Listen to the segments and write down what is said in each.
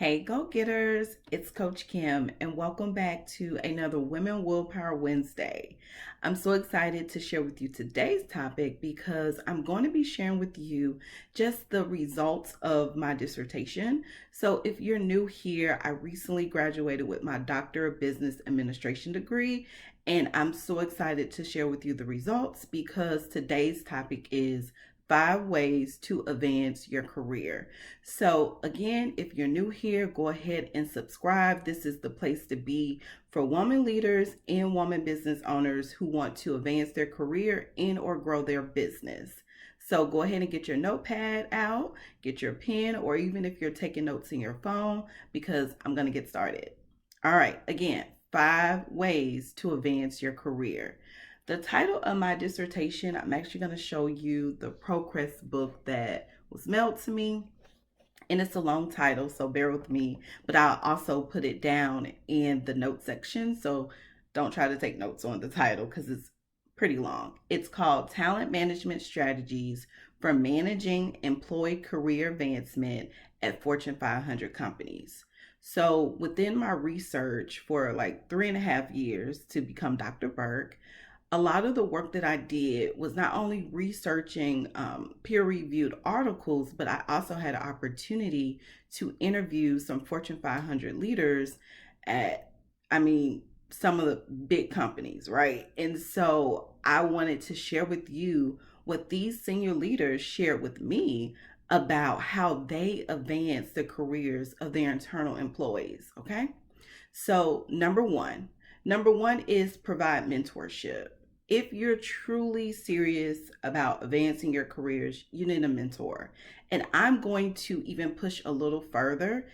Hey, go getters! It's Coach Kim, and welcome back to another Women Willpower Wednesday. I'm so excited to share with you today's topic because I'm going to be sharing with you just the results of my dissertation. So, if you're new here, I recently graduated with my Doctor of Business Administration degree, and I'm so excited to share with you the results because today's topic is 5 ways to advance your career. So, again, if you're new here, go ahead and subscribe. This is the place to be for woman leaders and woman business owners who want to advance their career and or grow their business. So, go ahead and get your notepad out, get your pen, or even if you're taking notes in your phone, because I'm going to get started. All right, again, 5 ways to advance your career. The title of my dissertation, I'm actually going to show you the Progress book that was mailed to me. And it's a long title, so bear with me. But I'll also put it down in the note section. So don't try to take notes on the title because it's pretty long. It's called Talent Management Strategies for Managing Employee Career Advancement at Fortune 500 Companies. So within my research for like 3.5 years to become Dr. Burke, a lot of the work that I did was not only researching peer-reviewed articles, but I also had an opportunity to interview some Fortune 500 leaders at, some of the big companies, right? And so I wanted to share with you what these senior leaders shared with me about how they advance the careers of their internal employees, okay? So number one is provide mentorship. If you're truly serious about advancing your careers, you need a mentor. And I'm going to even push a little further.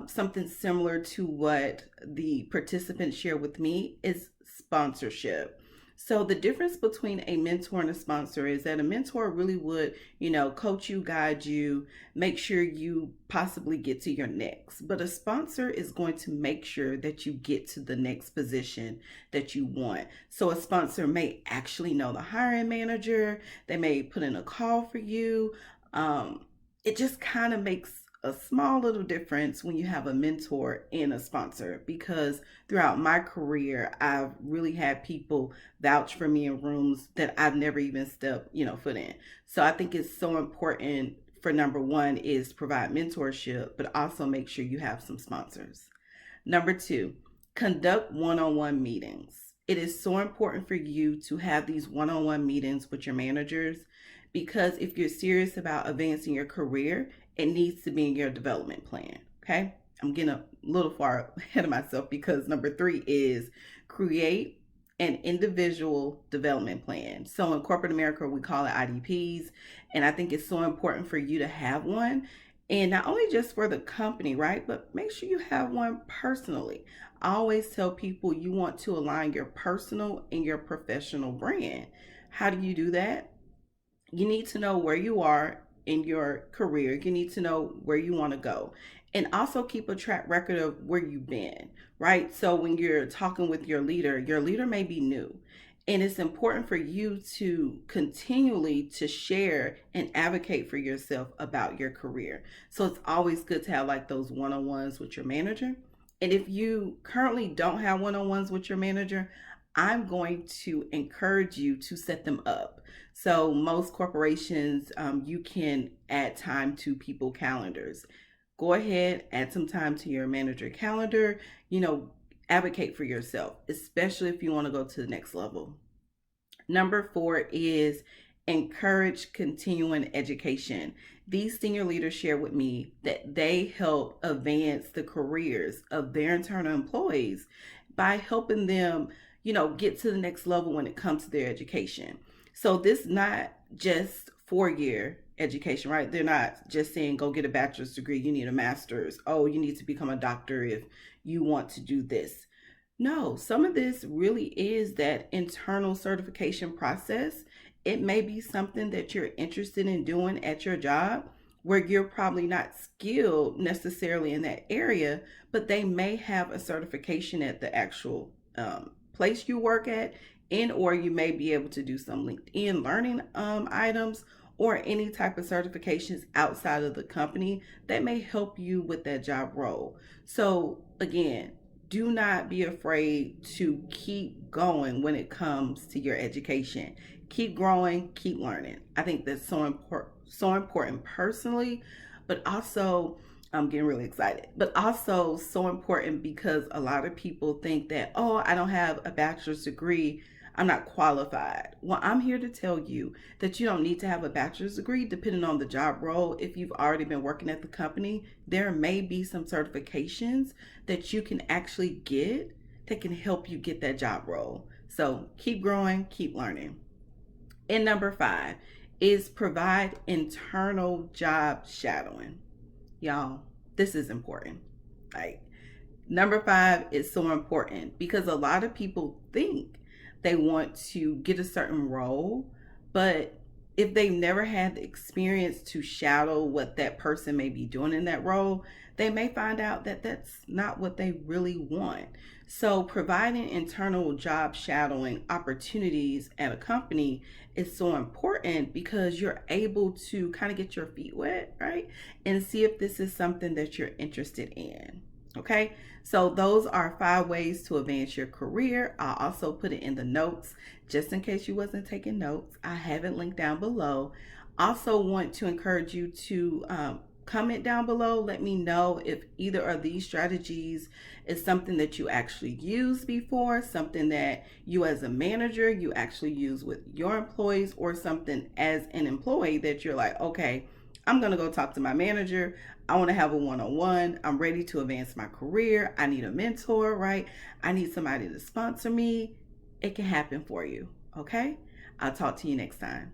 Something similar to what the participants share with me is sponsorship. So the difference between a mentor and a sponsor is that a mentor really would, coach you, guide you, make sure you possibly get to your next. But a sponsor is going to make sure that you get to the next position that you want. So a sponsor may actually know the hiring manager. They may put in a call for you. It just kind of makes a small little difference when you have a mentor and a sponsor, because throughout my career I've really had people vouch for me in rooms that I've never even stepped foot in. So I think it's so important for number one is provide mentorship, but also make sure you have some sponsors. Number two, conduct one-on-one meetings. It is so important for you to have these one-on-one meetings with your managers, because if you're serious about advancing your career, it needs to be in your development plan. Okay. I'm getting a little far ahead of myself because number three is create an individual development plan. So in corporate America, we call it IDPs. And I think it's so important for you to have one. And not only just for the company, right? But make sure you have one personally. I always tell people you want to align your personal and your professional brand. How do you do that? You need to know where you are in your career. You need to know where you want to go, and also keep a track record of where you've been, right? So when you're talking with your leader may be new, and it's important for you to continually to share and advocate for yourself about your career. So it's always good to have like those one-on-ones with your manager. And if you currently don't have one-on-ones with your manager, I'm going to encourage you to set them up. So most corporations, you can add time to people calendars. Go ahead, add some time to your manager calendar, advocate for yourself, especially if you want to go to the next level. Number four is encourage continuing education. These senior leaders share with me that they help advance the careers of their internal employees by helping them, get to the next level when it comes to their education. So this not just 4-year education, right? They're not just saying go get a bachelor's degree, you need a master's. Oh, you need to become a doctor if you want to do this. No, some of this really is that internal certification process. It may be something that you're interested in doing at your job where you're probably not skilled necessarily in that area, but they may have a certification at the actual place you work at, and or you may be able to do some LinkedIn learning items, or any type of certifications outside of the company that may help you with that job role. So, again, do not be afraid to keep going when it comes to your education. Keep growing, keep learning. I think that's so important personally, but also I'm getting really excited. But also so important because a lot of people think that, oh, I don't have a bachelor's degree, I'm not qualified. Well, I'm here to tell you that you don't need to have a bachelor's degree depending on the job role. If you've already been working at the company, there may be some certifications that you can actually get that can help you get that job role. So keep growing, keep learning. And number 5 is provide internal job shadowing. Y'all, this is important. Like, number 5 is so important because a lot of people think they want to get a certain role, but if they've never had the experience to shadow what that person may be doing in that role, they may find out that that's not what they really want. So, providing internal job shadowing opportunities at a company is so important because you're able to kind of get your feet wet, right? And see if this is something that you're interested in. Okay, so those are 5 ways to advance your career. I'll also put it in the notes just in case you wasn't taking notes. I have it linked down below. Also want to encourage you to comment down below. Let me know if either of these strategies is something that you actually used before, something that you as a manager, you actually use with your employees, or something as an employee that you're like, okay, I'm going to go talk to my manager. I want to have a one-on-one. I'm ready to advance my career. I need a mentor, right? I need somebody to sponsor me. It can happen for you, okay? I'll talk to you next time.